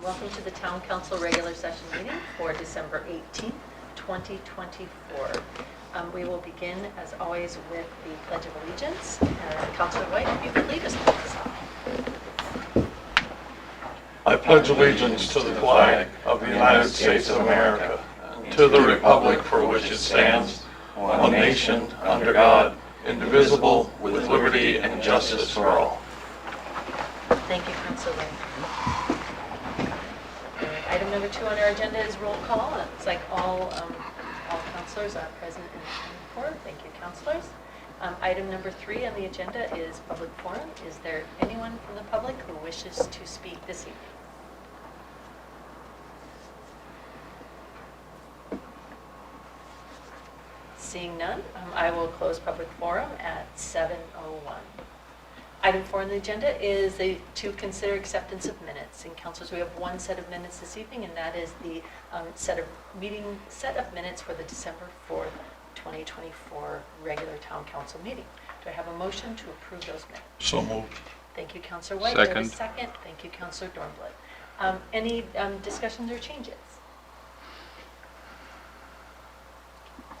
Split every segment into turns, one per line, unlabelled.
Welcome to the Town Council regular session meeting for December 18th, 2024. We will begin, as always, with the Pledge of Allegiance. Councilor White, if you could lead us, please.
I pledge allegiance to the flag of the United States of America, to the republic for which it stands, one nation, under God, indivisible, with liberty and justice for all.
Thank you, Councilor White. Item number 2 on our agenda is roll call. It's like all councilors are present in court. Thank you, councilors. Item number 3 on the agenda is public forum. Is there anyone from the public who wishes to speak this evening? Seeing none, I will close public forum at 7:01. Item 4 on the agenda is to consider acceptance of minutes. And councilors, we have one set of minutes this evening, and that is the set of minutes for the December 4th, 2024 regular town council meeting. Do I have a motion to approve those minutes?
So moved.
Thank you, Councilor White.
Second.
Do I have a second? Thank you, Councilor Dornblatt. Any discussions or changes?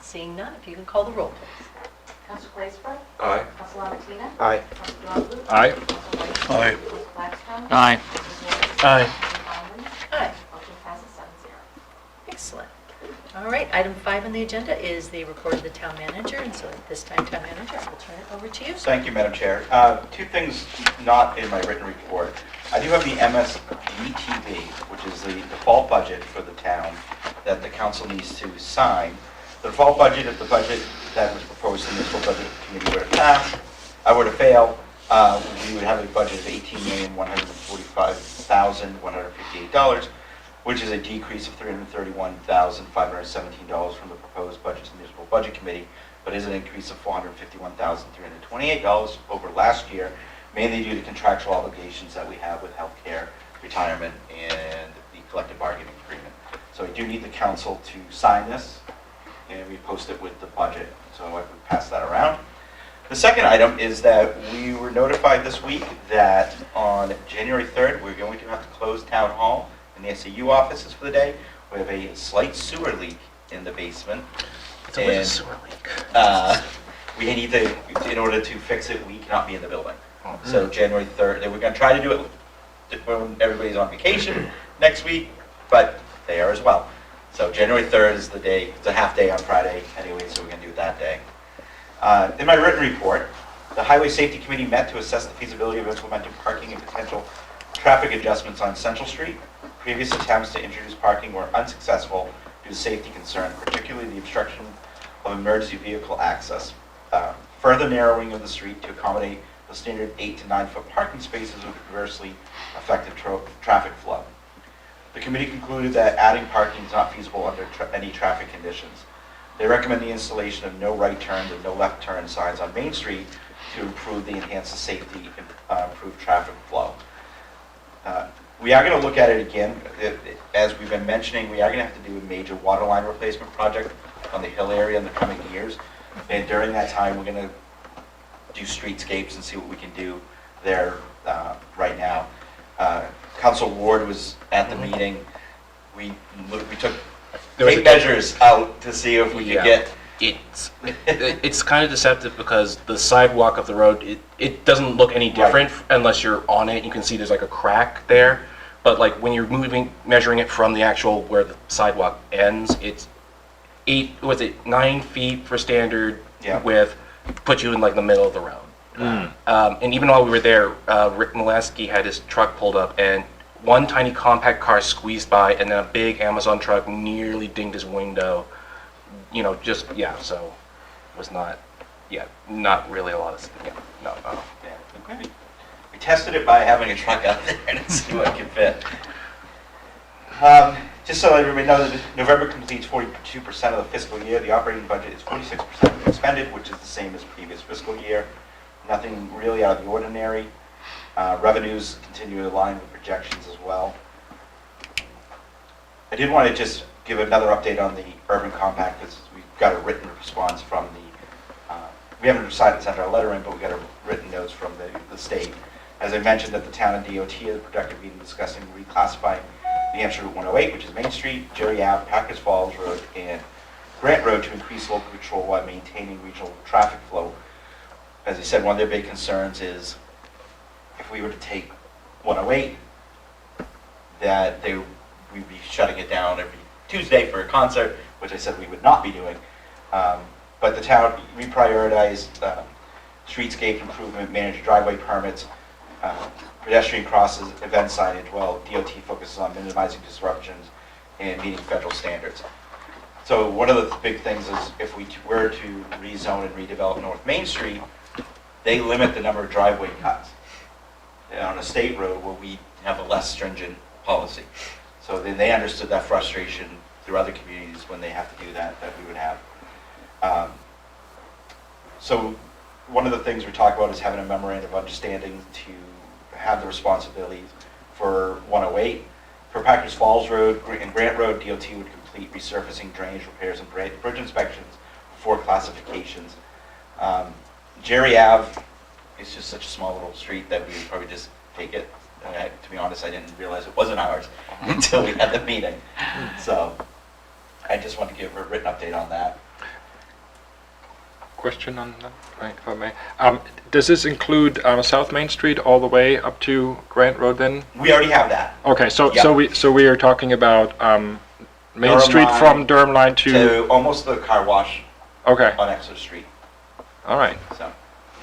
Seeing none, if you can call the roll, please.
Councilor Claesbrook?
Aye.
Councilor Lamatina?
Aye.
Councilor Dornbluth?
Aye.
Councilor White?
Aye.
Councilor Blackstone?
Aye. Aye.
Aye.
Motion passes 7-0.
Excellent. All right, item 5 on the agenda is the report of the town manager, and so at this time, town manager, I will turn it over to you.
Thank you, Madam Chair. Two things not in my written report. I do have the MSDTV, which is the default budget for the town that the council needs to sign. The default budget, if the budget that was proposed in this full budget committee were to pass, were to fail, we would have a budget of $18,145,158, which is a decrease of $331,517 from the proposed budget to the municipal budget committee, but is an increase of $451,328 over last year, mainly due to contractual obligations that we have with healthcare, retirement, and the collective bargaining agreement. So I do need the council to sign this, and we post it with the budget, so I would pass that around. The second item is that we were notified this week that on January 3rd, we're going to have to close Town Hall and the SAU offices for the day. We have a slight sewer leak in the basement.
It's always a sewer leak.
We need to, in order to fix it, we cannot be in the building. So January 3rd, we're going to try to do it when everybody's on vacation next week, but they are as well. So January 3rd is the day, it's a half day on Friday anyway, so we're going to do it that day. In my written report, the Highway Safety Committee met to assess the feasibility of implementing parking and potential traffic adjustments on Central Street. Previous attempts to introduce parking were unsuccessful due to safety concern, particularly the obstruction of emergency vehicle access. Further narrowing of the street to accommodate the standard 8 to 9 foot parking spaces would adversely affect the traffic flow. The committee concluded that adding parking is not feasible under any traffic conditions. They recommend the installation of no right turns and no left turn signs on Main Street to enhance the safety and improve traffic flow. We are going to look at it again. As we've been mentioning, we are going to have to do a major water line replacement project on the hill area in the coming years. And during that time, we're going to do streetscapes and see what we can do there right now. Council Ward was at the meeting. We took tape measures out to see if we could get.
It's kind of deceptive because the sidewalk of the road, it doesn't look any different unless you're on it. You can see there's like a crack there, but like when you're measuring it from the actual where the sidewalk ends, it's 9 feet for standard width, put you in like the middle of the road. And even while we were there, Rick Molesky had his truck pulled up, and one tiny compact car squeezed by, and then a big Amazon truck nearly dinged his window. So it was not really a lot of, no.
Yeah. We tested it by having a truck out there and see what can fit. Just so everybody knows, November completes 42% of the fiscal year. The operating budget is 46% expended, which is the same as previous fiscal year. Nothing really out of the ordinary. Revenues continue to align with projections as well. I did want to just give another update on the urban compact because we've got a written response from the, we haven't decided to send our letter in, but we got a written notes from the state. As I mentioned, that the town and DOT had a productive meeting discussing reclassifying New Hampshire Route 108, which is Main Street, Jerry Ave, Packers Falls Road, and Grant Road to increase local control while maintaining regional traffic flow. As I said, one of their big concerns is if we were to take 108, that we'd be shutting it down every Tuesday for a concert, which I said we would not be doing. But the town reprioritized streetscape improvement, managed driveway permits, pedestrian crosses, event signage, while DOT focuses on minimizing disruptions and meeting federal standards. So one of the big things is if we were to rezone and redevelop North Main Street, they limit the number of driveway cuts on a state road where we have a less stringent policy. So then they understood that frustration through other communities when they have to do that we would have. So one of the things we talk about is having a memorandum of understanding to have the responsibilities for 108. For Packers Falls Road and Grant Road, DOT would complete resurfacing, drainage repairs, and bridge inspections before classifications. Jerry Ave is just such a small little street that we would probably just take it. To be honest, I didn't realize it wasn't ours until we had the meeting. So I just want to give a written update on that.
Question on that, right, if I may. Does this include South Main Street all the way up to Grant Road then?
We already have that.
Okay, so
Yeah.
so we are talking about Main
Durham
Street
line
from Durham Line to.
To almost the car wash
Okay,
on Exeter Street.
all right.
So,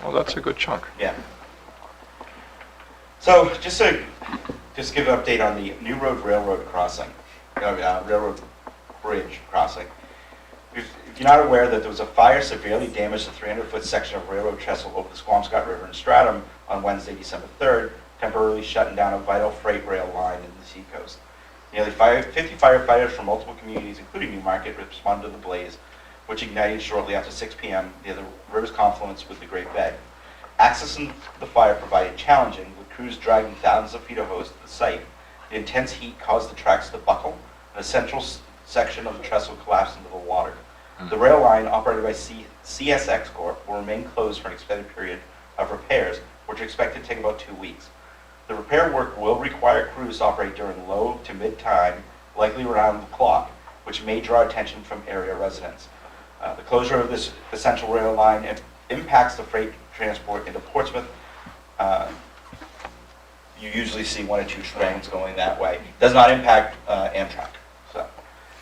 Well, that's a good chunk.
yeah. So just give an update on the New Road Railroad crossing, Railroad Bridge crossing. If you're not aware that there was a fire severely damaged the 300-foot section of railroad trestle over the Squamscott River in Stratham on Wednesday, December 3rd, temporarily shutting down a vital freight rail line in the seacoast. Nearly 50 firefighters from multiple communities, including Newmarket, responded to the blaze, which ignited shortly after 6 p.m. near the river's confluence with the Great Bay. Accessing the fire provided challenging, with crews dragging thousands of feet of hose to the site. The intense heat caused the tracks to buckle, and a central section of the trestle collapsed into the water. The rail line, operated by CSX Corp., will remain closed for an extended period of repairs, which are expected to take about 2 weeks. The repair work will require crews to operate during low to mid-time, likely around the clock, which may draw attention from area residents. The closure of this essential rail line impacts the freight transport into Portsmouth. You usually see 1 or 2 trains going that way. Does not impact Amtrak. So,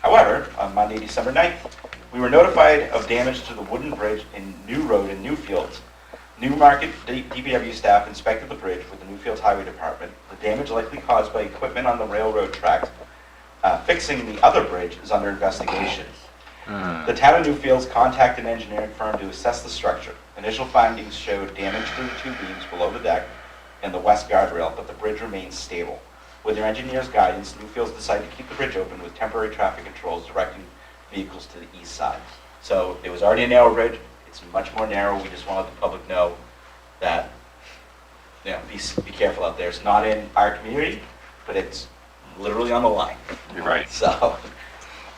however, on Monday, December 9th, we were notified of damage to the wooden bridge in New Road in Newfields. Newmarket DPW staff inspected the bridge with the Newfields Highway Department. The damage likely caused by equipment on the railroad tracks. Fixing the other bridge is under investigation. The town of Newfields contacted an engineering firm to assess the structure. Initial findings showed damage to the 2 beams below the deck and the west guardrail, but the bridge remains stable. With their engineer's guidance, Newfields decided to keep the bridge open with temporary traffic controls directing vehicles to the east side. So it was already a narrow bridge. It's much more narrow. We just want to let the public know that, be careful out there. It's not in our community, but it's literally on the line.
You're right.
So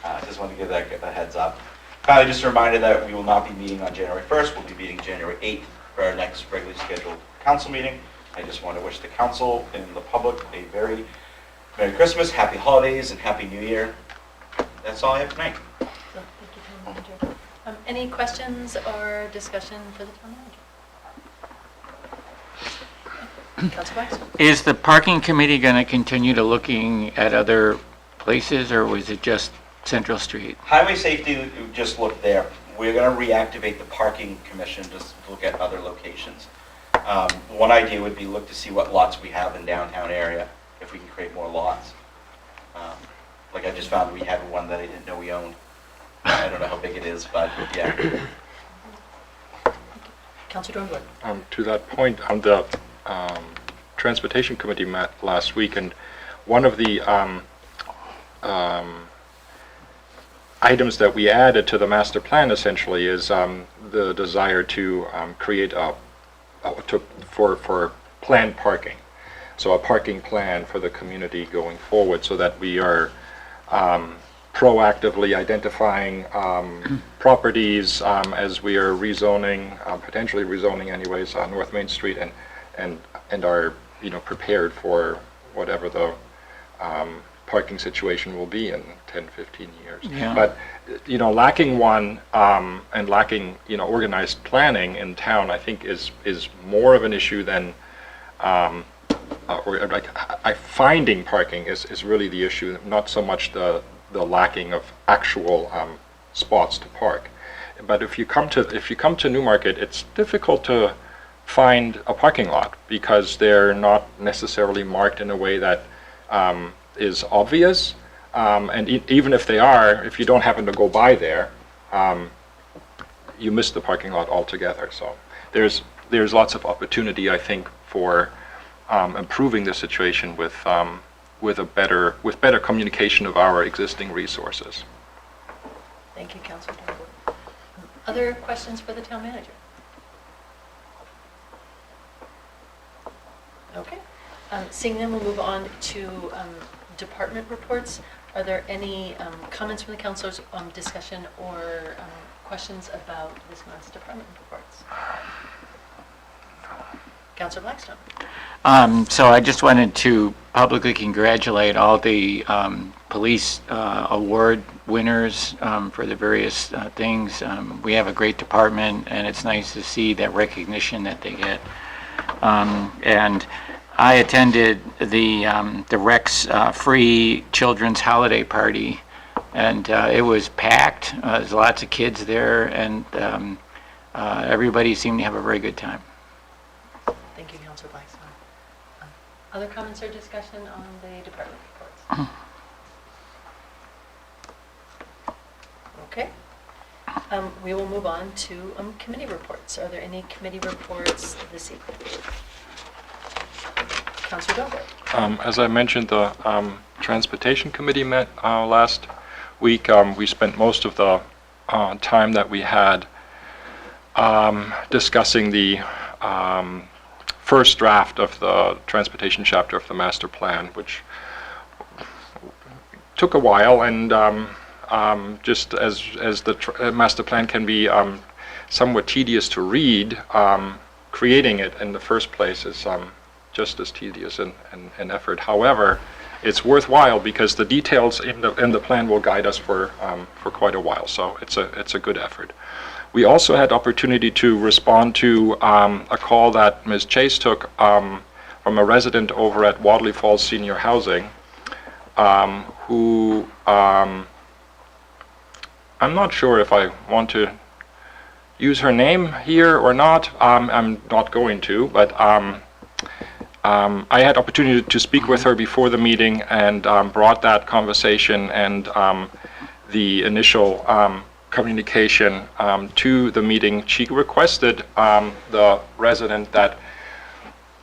I just want to give that a heads up. Finally, just a reminder that we will not be meeting on January 1st. We'll be meeting January 8th for our next regularly scheduled council meeting. I just want to wish the council and the public a very Merry Christmas, Happy Holidays, and Happy New Year. That's all I have tonight.
So, thank you, Town Manager. Any questions or discussion for the Town Manager? Councilor Wax?
Is the parking committee going to continue to looking at other places, or was it just Central Street?
Highway safety, just look there. We're going to reactivate the parking commission, just to look at other locations. One idea would be look to see what lots we have in downtown area, if we can create more lots. Like I just found we had one that I didn't know we owned. I don't know how big it is, but yeah.
Councilor Dornbush?
To that point, the Transportation Committee met last week, and one of the items that we added to the master plan essentially is the desire to create for planned parking. So a parking plan for the community going forward, so that we are proactively identifying properties as we are rezoning, potentially rezoning anyways, on North Main Street, and are prepared for whatever the parking situation will be in 10, 15 years.
Yeah.
But, lacking one and lacking, organized planning in town, I think is more of an issue than, finding parking is really the issue, not so much the lacking of actual spots to park. But if you come to Newmarket, it's difficult to find a parking lot because they're not necessarily marked in a way that is obvious. And even if they are, if you don't happen to go by there, you miss the parking lot altogether. So there's lots of opportunity, I think, for improving the situation with better communication of our existing resources.
Thank you, Councilor Dunbar. Other questions for the town manager? Okay. Seeing them, we'll move on to department reports. Are there any comments from the councilors on discussion or questions about this month's department reports? Councilor Blackstone.
So I just wanted to publicly congratulate all the police award winners for the various things. We have a great department, and it's nice to see that recognition that they get. And I attended the Rex free children's holiday party, and it was packed. There's lots of kids there, and everybody seemed to have a very good time.
Thank you, Councilor Blackstone. Other comments or discussion on the department reports? Okay. We will move on to committee reports. Are there any committee reports this evening? Councilor Dunbar.
As I mentioned, the Transportation Committee met last week. We spent most of the time that we had discussing the first draft of the transportation chapter of the master plan, which took a while, and just as the master plan can be somewhat tedious to read, creating it in the first place is just as tedious an effort. However, it's worthwhile because the details in the plan will guide us for quite a while. So it's a good effort. We also had opportunity to respond to a call that Ms. Chase took from a resident over at Wadley Falls Senior Housing, who I'm not sure if I want to use her name here or not. I'm not going to, but I had opportunity to speak with her before the meeting and brought that conversation and the initial communication to the meeting. She requested, the resident, that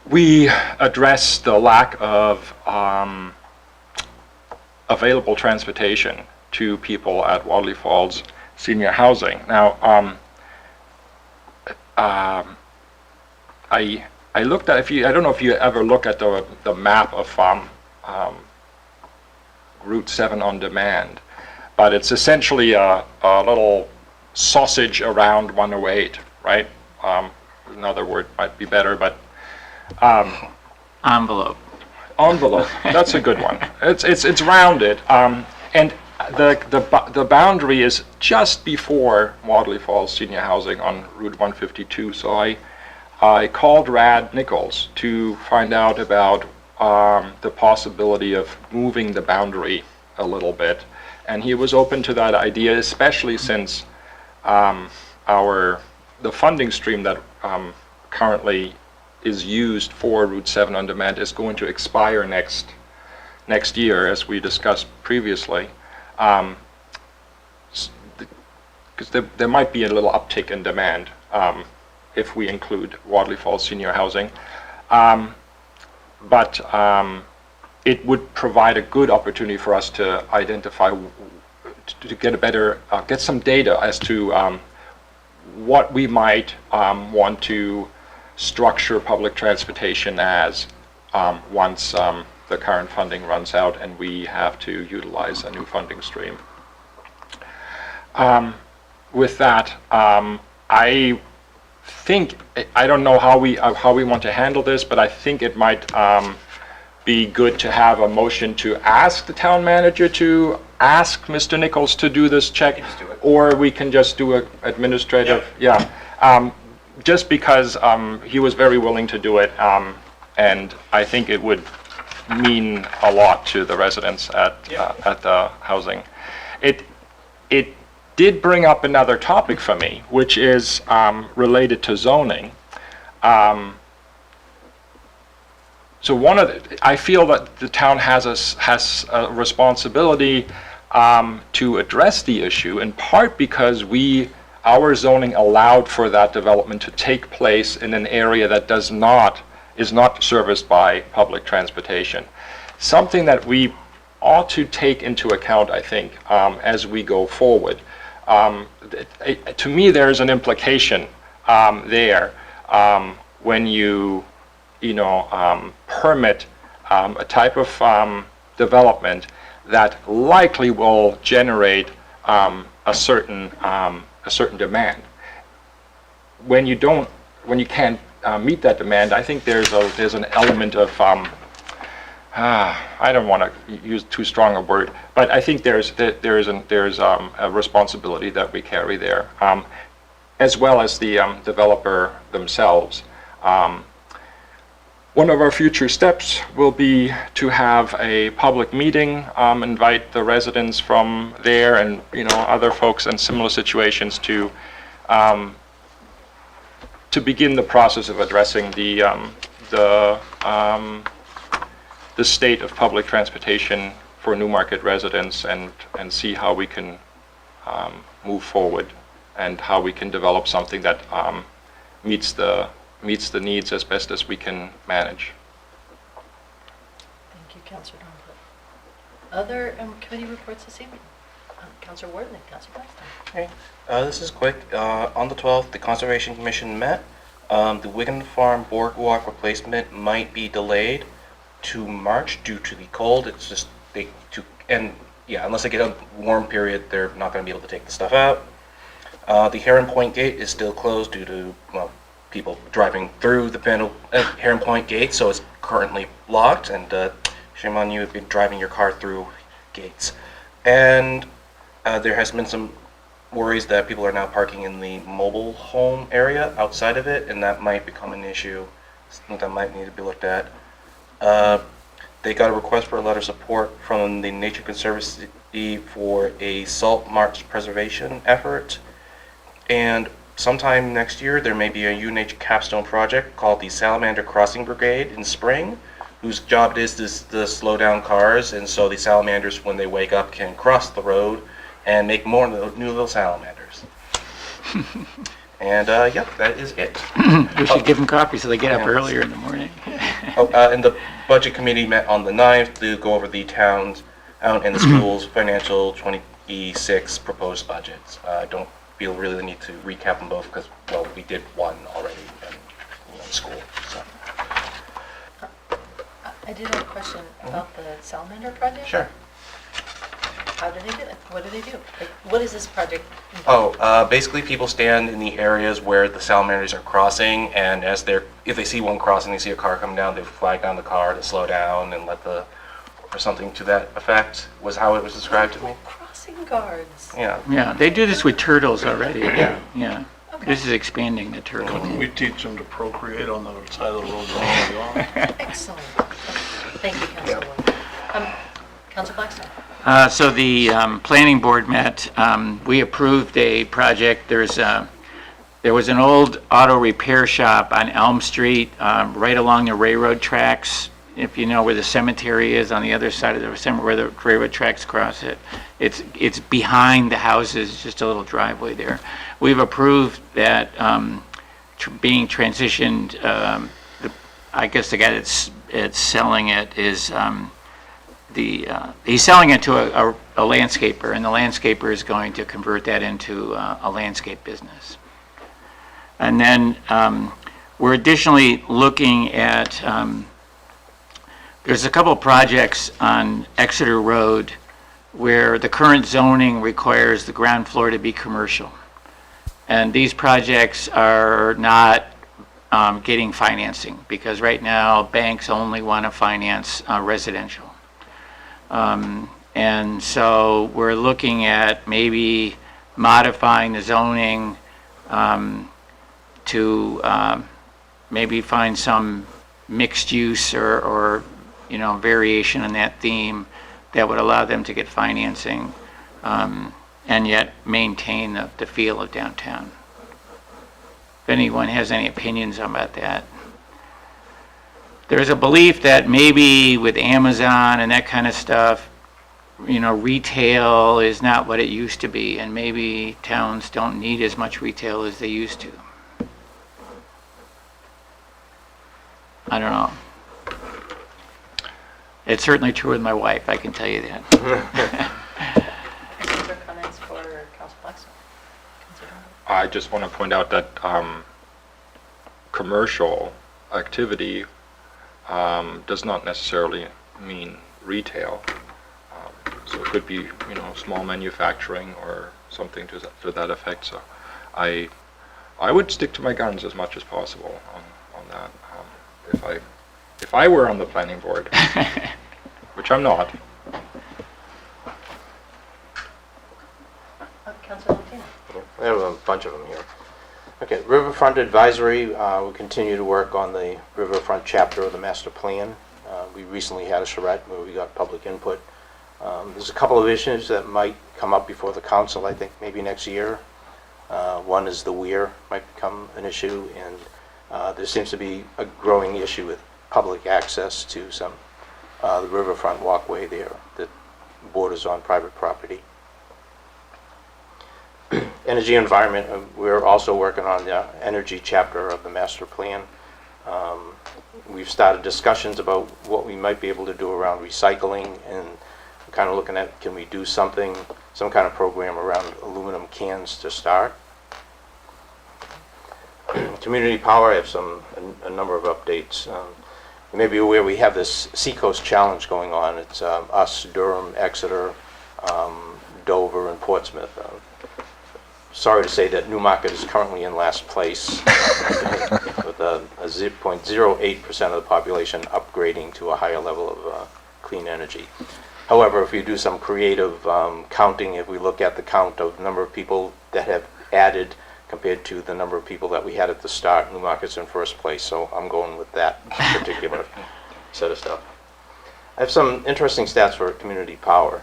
we address the lack of available transportation to people at Wadley Falls Senior Housing. Now, I looked at, I don't know if you ever look at the map of Route 7 on demand, but it's essentially a little sausage around 108, right? Another word might be better, but
Envelope.
envelope. That's a good one. It's rounded, and the boundary is just before Wadley Falls Senior Housing on Route 152. So I called Rad Nichols to find out about the possibility of moving the boundary a little bit, and he was open to that idea, especially since the funding stream that currently is used for Route 7 on demand is going to expire next year, as we discussed previously, because there might be a little uptick in demand if we include Wadley Falls Senior Housing, but it would provide a good opportunity for us to identify, to get some data as to what we might want to structure public transportation as once the current funding runs out and we have to utilize a new funding stream. With that, I think, I don't know how we want to handle this, but I think it might be good to have a motion to ask the town manager to ask Mr. Nichols to do this check.
can just do it.
Or we can just do an administrative, just because he was very willing to do it, and I think it would mean a lot to the residents at the housing. It did bring up another topic for me, which is related to zoning. So I feel that the town has a responsibility to address the issue, in part because our zoning allowed for that development to take place in an area that is not serviced by public transportation. Something that we ought to take into account, I think, as we go forward. To me, there's an implication there when you permit a type of development that likely will generate a certain demand. When you can't meet that demand, I think there's an element of I don't want to use too strong a word, but I think there's a responsibility that we carry there, as well as the developer themselves. One of our future steps will be to have a public meeting, invite the residents from there and other folks in similar situations to begin the process of addressing the state of public transportation for Newmarket residents, and see how we can move forward and how we can develop something that meets the needs as best as we can manage.
Thank you, Councilor Donahue. Other committee reports this evening? Councilor Ward and then Councilor Blackstone.
Okay, this is quick. On the 12th, the Conservation Commission met. The Wigan Farm Boardwalk replacement might be delayed to March due to the cold. It's just unless they get a warm period, they're not going to be able to take the stuff out. The Heron Point Gate is still closed due to people driving through the Heron Point Gate, so it's currently locked. And shame on you if you've been driving your car through gates. And there has been some worries that people are now parking in the mobile home area outside of it, and that might become an issue. Something that might need to be looked at. They got a request for a letter of support from the Nature Conservancy for a salt marsh preservation effort. And sometime next year, there may be a UNH capstone project called the Salamander Crossing Brigade in spring, whose job it is to slow down cars, and so the salamanders, when they wake up, can cross the road and make more new little salamanders. And that is it.
We should give them coffee so they get up earlier in the morning.
And the Budget Committee met on the 9th to go over the town's and the school's financial 26 proposed budgets. I don't feel really the need to recap them both because, we did one already in school. So.
I did have a question about the Salamander project.
Sure.
How do they do it? What do they do? What is this project involve?
Basically people stand in the areas where the salamanders are crossing, and if they see one crossing, they see a car coming down, they flag down the car to slow down and or something to that effect was how it was described to me.
Crossing guards.
Yeah.
Yeah, they do this with turtles already.
Yeah.
Yeah.
Okay.
This is expanding the turtle.
We teach them to procreate on the side of the road all day long.
Excellent. Thank you, Councilor Ward. Councilor Blackstone.
So the planning board met. We approved a project. There was an old auto repair shop on Elm Street, right along the railroad tracks. If you know where the cemetery is, on the other side of the cemetery, where the railroad tracks cross it. It's behind the houses, just a little driveway there. We've approved that being transitioned. I guess the guy that's selling it is. He's selling it to a landscaper, and the landscaper is going to convert that into a landscape business. And then we're additionally looking at, there's a couple projects on Exeter Road where the current zoning requires the ground floor to be commercial. And these projects are not getting financing, because right now banks only want to finance residential. And so we're looking at maybe modifying the zoning to maybe find some mixed use or variation on that theme that would allow them to get financing and yet maintain the feel of downtown. If anyone has any opinions about that. There's a belief that maybe with Amazon and that kind of stuff, retail is not what it used to be, and maybe towns don't need as much retail as they used to. I don't know. It's certainly true with my wife, I can tell you that.
Questions or comments for Council Blackstone?
I just want to point out that commercial activity does not necessarily mean retail. So it could be, small manufacturing or something to that effect. So I would stick to my guns as much as possible on that. If I were on the planning board, which I'm not.
Councilor Latino.
I have a bunch of them here. Okay, Riverfront Advisory, we continue to work on the Riverfront chapter of the master plan. We recently had a charrette where we got public input. There's a couple of issues that might come up before the council, I think maybe next year. One is the weir might become an issue, and there seems to be a growing issue with public access to some the riverfront walkway there that borders on private property. Energy environment, we're also working on the energy chapter of the master plan. We've started discussions about what we might be able to do around recycling, and kind of looking at, can we do something, some kind of program around aluminum cans to start. Community power, I have a number of updates. You may be aware we have this Seacoast Challenge going on. It's us, Durham, Exeter, Dover, and Portsmouth. Sorry to say that Newmarket is currently in last place with a 0.08% of the population upgrading to a higher level of clean energy. However, if you do some creative counting, if we look at the count of number of people that have added compared to the number of people that we had at the start, Newmarket's in first place, so I'm going with that particular set of stuff. I have some interesting stats for community power.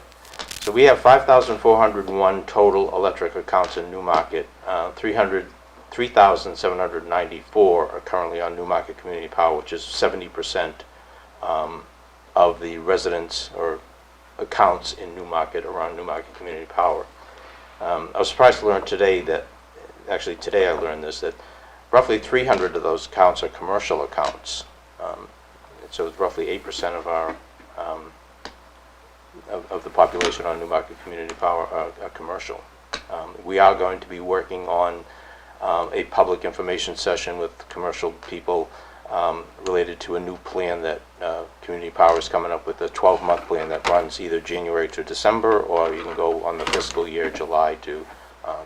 So we have 5,401 total electric accounts in Newmarket. 3,794 are currently on Newmarket Community Power, which is 70% of the residents or accounts in Newmarket are on Newmarket Community Power. I was surprised to learn today that, actually today I learned this, that roughly 300 of those accounts are commercial accounts. So it's roughly 8% of our of the population on Newmarket Community Power are commercial. We are going to be working on a public information session with commercial people related to a new plan that Community Power is coming up with, a 12-month plan that runs either January to December, or you can go on the fiscal year July to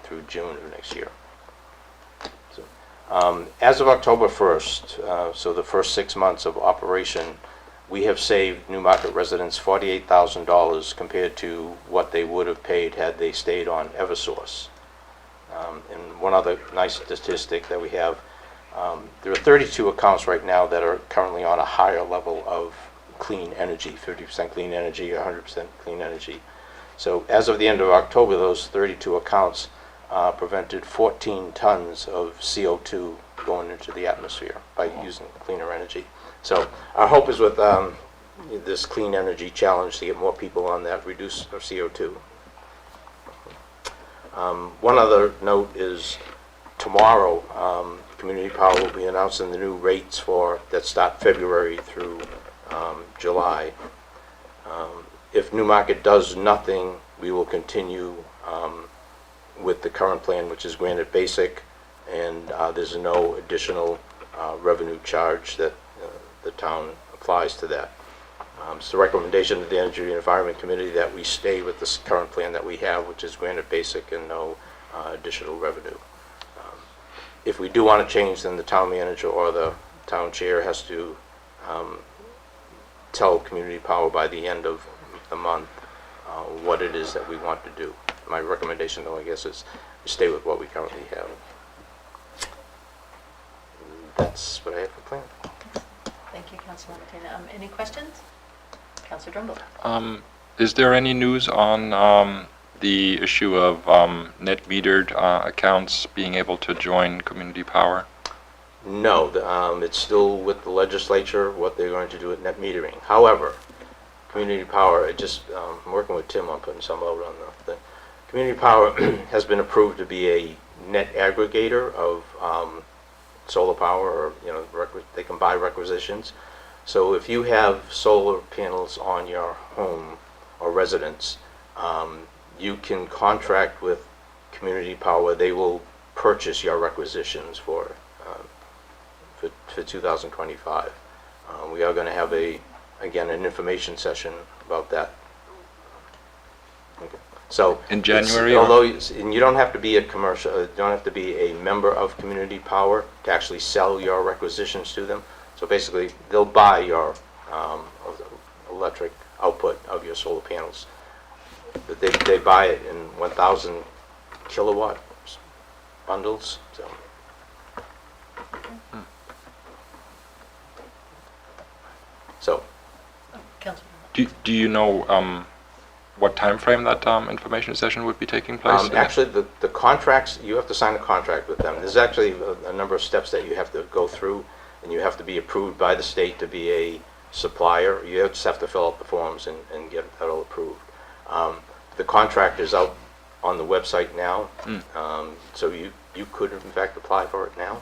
through June of next year. So, as of October 1st, so the first 6 months of operation, we have saved Newmarket residents $48,000 compared to what they would have paid had they stayed on Eversource. And one other nice statistic that we have, there are 32 accounts right now that are currently on a higher level of clean energy, 50% clean energy, 100% clean energy. So as of the end of October, those 32 accounts prevented 14 tons of CO2 going into the atmosphere by using cleaner energy. So our hope is with this clean energy challenge to get more people on that, reduce our CO2. One other note is tomorrow, Community Power will be announcing the new rates that start February through July. If Newmarket does nothing, we will continue with the current plan, which is granted basic, and there's no additional revenue charge that the town applies to that. It's the recommendation of the Energy and Environment Committee that we stay with this current plan that we have, which is granted basic and no additional revenue. If we do want to change, then the town manager or the town chair has to tell Community Power by the end of the month what it is that we want to do. My recommendation, though, I guess, is we stay with what we currently have. That's what I have for plan.
Thank you, Councilor Martina. Any questions? Councilor Drumble.
Is there any news on the issue of net metered accounts being able to join Community Power?
No, it's still with the legislature, what they're going to do with net metering. However, Community Power, I'm working with Tim on putting some out on the Community Power has been approved to be a net aggregator of solar power, or they can buy requisitions. So if you have solar panels on your home or residence, you can contract with Community Power. They will purchase your requisitions for 2025. We are going to have again an information session about that. Okay. So
In January?
and you don't have to be a commercial, you don't have to be a member of Community Power to actually sell your requisitions to them. So basically, they'll buy your electric output of your solar panels. But they buy it in 1,000 kilowatt bundles. So. So.
Councilor.
Do you know what time frame that information session would be taking place?
Actually, the contracts, you have to sign a contract with them. There's actually a number of steps that you have to go through, and you have to be approved by the state to be a supplier. You just have to fill out the forms and get that all approved. The contract is out on the website now, so you could, in fact, apply for it now.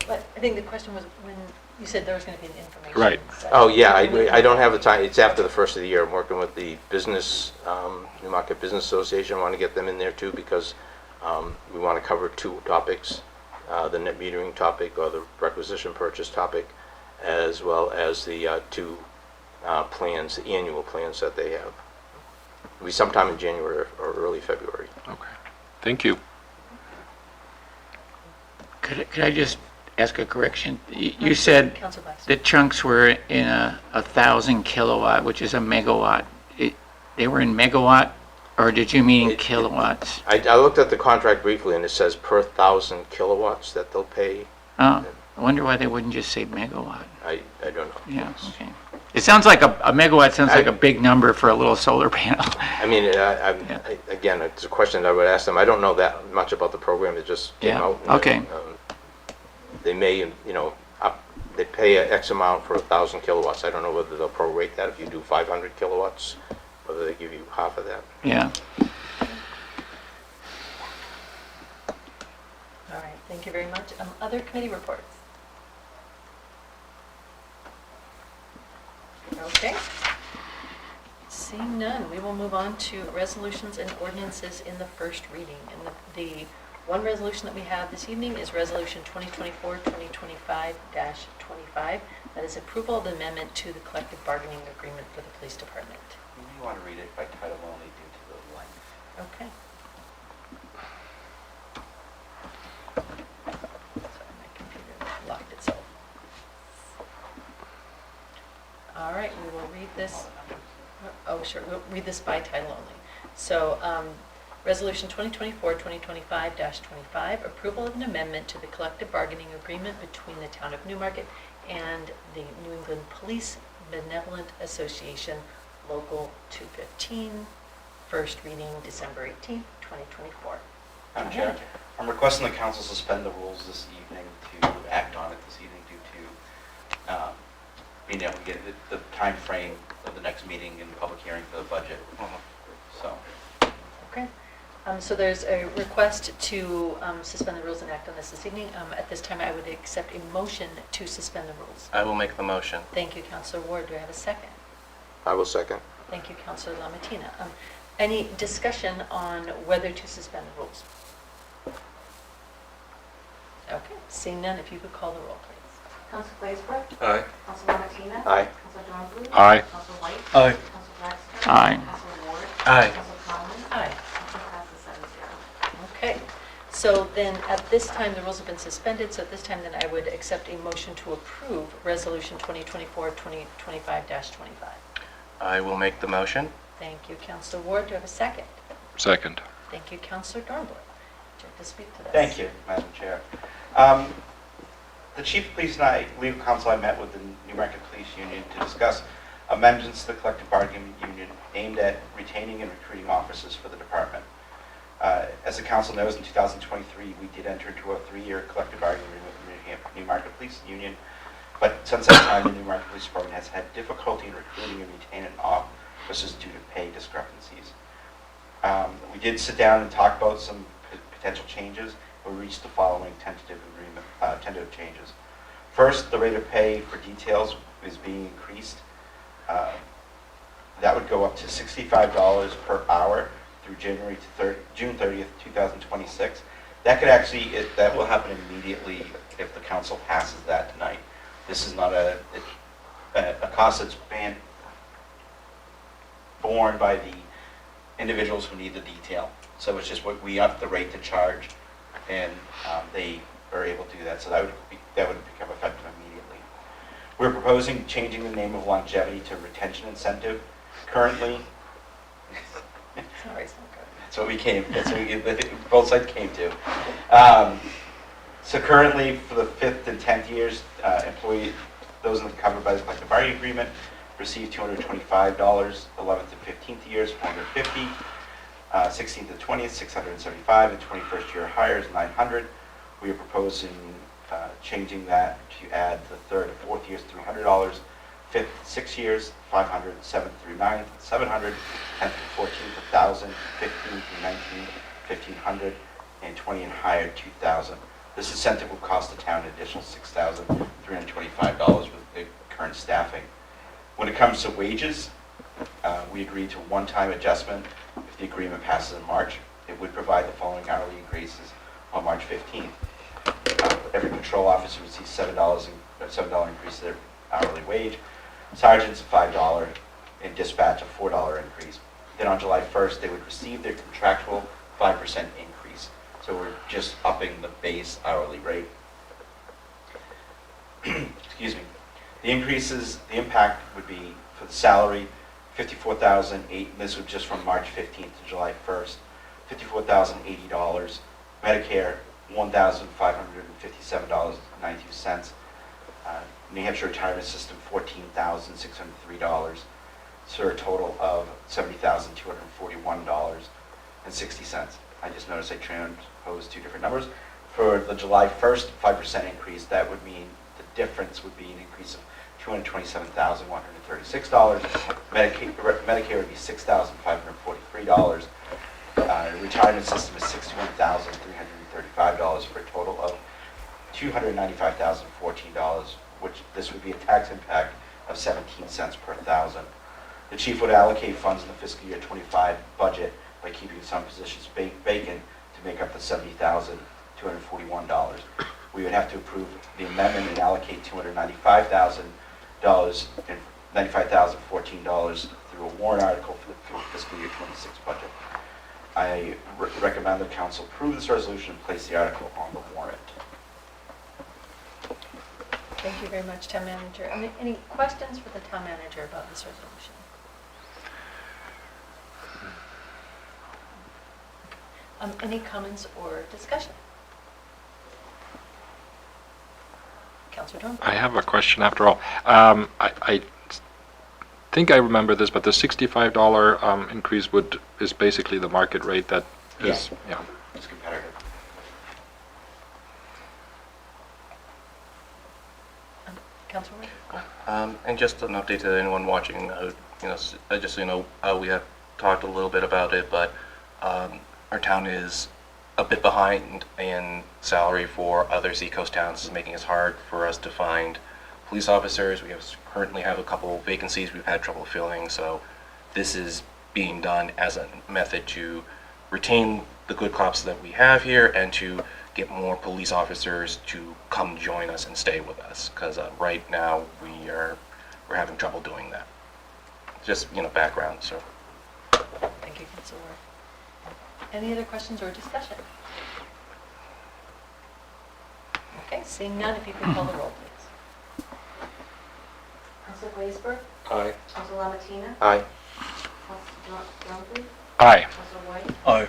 But I think the question was when you said there was going to be an information.
Right.
session.
Oh, yeah, I don't have the time. It's after the first of the year. I'm working with the business, Newmarket Business Association. I want to get them in there too, because we want to cover two topics, the net metering topic or the requisition purchase topic, as well as the two plans, the annual plans that they have. It'll be sometime in January or early February.
Okay. Thank you.
Could I just ask a correction? You said
Councilor Blackstone.
the chunks were in 1,000 kilowatt, which is a megawatt. They were in megawatt, or did you mean kilowatts?
I looked at the contract briefly, and it says per 1,000 kilowatts that they'll pay.
Oh, I wonder why they wouldn't just say megawatt.
I don't know.
Yeah, okay. It sounds like a megawatt sounds like a big number for a little solar panel.
I mean, again, it's a question that I would ask them. I don't know that much about the program. It just came
Yeah,
out.
okay.
They may, they pay X amount for 1,000 kilowatts. I don't know whether they'll prorate that if you do 500 kilowatts, whether they give you half of that.
Yeah.
All right, thank you very much. Other committee reports? Okay. Seeing none, we will move on to resolutions and ordinances in the first reading. And the one resolution that we have this evening is Resolution 2024-2025-25. That is approval of the amendment to the collective bargaining agreement for the police department.
You want to read it by title only due to the length.
Okay. Sorry, my computer locked itself. All right, we will read this. Oh, sure, we'll read this by title only. So, Resolution 2024-2025-25, approval of an amendment to the collective bargaining agreement between the Town of Newmarket and the New England Police Benevolent Association, Local 215, first reading December 18th, 2024.
Madam Chair, I'm requesting the council suspend the rules this evening to act on it this evening due to being able to get the time frame of the next meeting and public hearing for the budget. So,
Okay. So there's a request to suspend the rules and act on this evening. At this time, I would accept a motion to suspend the rules.
I will make the motion.
Thank you, Councilor Ward. Do I have a second?
I will second.
Thank you, Councilor Lamatina. Any discussion on whether to suspend the rules? Okay, seeing none, if you could call the roll, please.
Councilor Glazebrook?
Aye.
Councilor Martina?
Aye.
Councilor Dornbluth?
Aye.
Councilor White?
Aye.
Councilor Blackstone?
Aye.
Councilor Ward?
Aye.
Councilor Conlon?
Aye.
Motion passes 7-0.
Okay, So then, at this time, the rules have been suspended, so at this time, then I would accept a motion to approve Resolution 2024-2025-25.
I will make the motion.
Thank you, Councilor Ward. Do I have a second?
Second.
Thank you, Councilor Dornbler. Would you like to speak to this?
Thank you, Madam Chair. The Chief of Police and I, legal counsel, I met with the Newmarket Police Union to discuss amendments to the collective bargaining union aimed at retaining and recruiting officers for the department. As the council knows, in 2023, we did enter into a 3-year collective bargaining agreement with the Newmarket Police Union, but since that time, the Newmarket Police Department has had difficulty in recruiting and retaining officers due to pay discrepancies. We did sit down and talk about some potential changes, and we reached the following tentative changes. First, the rate of pay for details is being increased. That would go up to $65 per hour through June 30th, 2026. That could actually, that will happen immediately if the council passes that tonight. This is not a cost that's borne by the individuals who need the detail. So it's just what we up the rate to charge, and they are able to do that. So that would become effective immediately. We're proposing changing the name of longevity to retention incentive. Currently,
Sorry, it's not good.
that's what both sides came to. So currently, for the 5th and 10th years, those covered by the collective bargaining agreement receive $225, 11th and 15th years, $450, 16th and 20th, $675, and 21st year higher is $900. We are proposing changing that to add the 3rd and 4th years, $300, 5th, 6 years, $500, 7th through 9th, $700, 10th and 14th, $1,000, 15th through 19th, $1,500, and 20 and higher, $2,000. This incentive will cost the town an additional $6,325 with the current staffing. When it comes to wages, we agreed to a one-time adjustment if the agreement passes in March. It would provide the following hourly increases on March 15th. Every patrol officer receives $7 increase to their hourly wage. Sergeants, $5, and dispatch, a $4 increase. Then on July 1st, they would receive their contractual 5% increase. So we're just upping the base hourly rate. Excuse me. The impact would be for the salary, $54,008, this was just from March 15th to July 1st, $54,080. Medicare, $1,557.92. New Hampshire Retirement System, $14,603. So a total of $70,241.60. I just noticed I transposed two different numbers. For the July 1st 5% increase, that would mean the difference would be an increase of $227,136. Medicare would be $6,543. Retirement system is $61,335 for a total of $295,014, which this would be a tax impact of 17 cents per thousand. The chief would allocate funds in the fiscal year 25 budget by keeping some positions vacant to make up the $70,241. We would have to approve the amendment and allocate $95,014 through a warrant article for the fiscal year 26 budget. I recommend the council approve this resolution and place the article on the warrant.
Thank you very much, Town Manager. Any questions for the Town Manager about this resolution? Any comments or discussion? Councilor Dorn?
I have a question after all. I think I remember this, but the $65 increase is basically the market rate that is, yeah.
It's competitive.
Councilor?
And just an update to anyone watching, just so you know, we have talked a little bit about it, but our town is a bit behind in salary for other seacoast towns. It's making it hard for us to find police officers. We currently have a couple vacancies we've had trouble filling, so this is being done as a method to retain the good cops that we have here and to get more police officers to come join us and stay with us, because right now we're having trouble doing that. Just background. So
Thank you, Councilor. Any other questions or discussion? Okay, seeing none, if you could call the roll, please.
Council Glazebrook?
Aye.
Council Lamatina?
Aye.
Council Drumley?
Aye.
Council White?
Aye.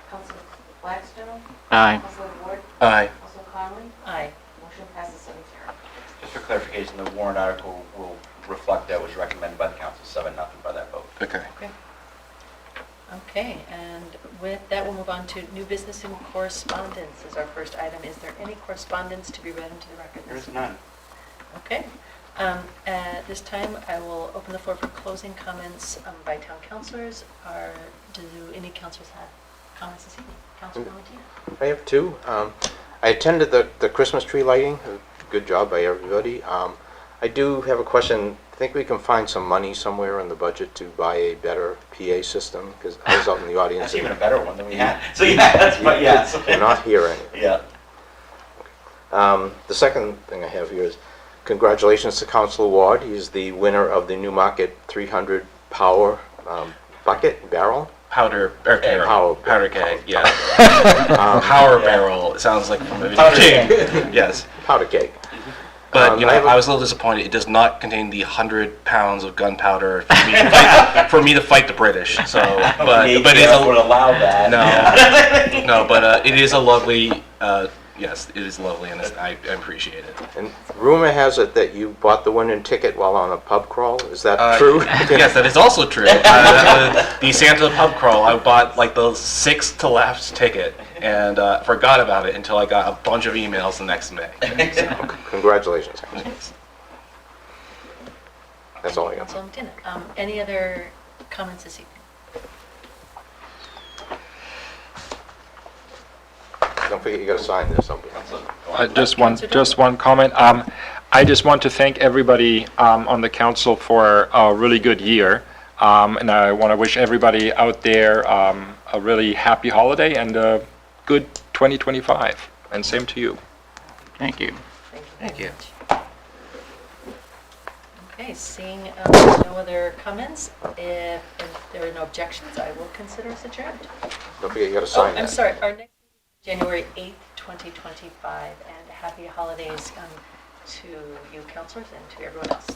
Council Blackstone?
Aye.
Council Ward?
Aye.
Council Conley?
Aye.
Motion passes 7-0.
Just for clarification, the warrant article will reflect that was recommended by the council, 7-0 by that vote.
Okay.
Okay. Okay, and with that, we'll move on to new business and correspondence is our first item. Is there any correspondence to be read into the record?
There is none.
Okay. At this time, I will open the floor for closing comments by town councilors. Do any councilors have comments this evening? Councilor Martina?
I have two. I attended the Christmas tree lighting. Good job by everybody. I do have a question. I think we can find some money somewhere in the budget to buy a better PA system, because I was out in the audience.
That's even a better one than we had. So yeah, that's, but yeah.
We're not hearing it.
Yeah.
The second thing I have here is congratulations to Councilor Ward. He's the winner of the Newmarket 300 Power Barrel.
Powder, or keg.
Power-
Powder keg, yeah. Power barrel, it sounds like from a video game. Yes.
Powder cake.
But, you know,
I have a-
I was a little disappointed. It does not contain the 100 pounds of gunpowder for me to fight the British. So, but
The
it's
ATF would allow that.
no, but it is a lovely, yes, it is lovely, and I appreciate it.
And rumor has it that you bought the winning ticket while on a pub crawl. Is that true?
Yes, that is also true. The Santa pub crawl, I bought like the 6th to last ticket and forgot about it until I got a bunch of emails the next May.
Congratulations. That's all I got.
Councilor Martina. Any other comments this evening?
Don't forget you got to sign this.
Just one comment. I just want to thank everybody on the council for a really good year. And I want to wish everybody out there a really happy holiday and a good 2025. And same to you.
Thank you.
Thank you. Okay, seeing no other comments, if there are no objections, I will consider us adjourned.
Don't forget you got to
Oh,
sign that.
I'm sorry, our next meeting is January 8th, 2025, and happy holidays to you councilors and to everyone else.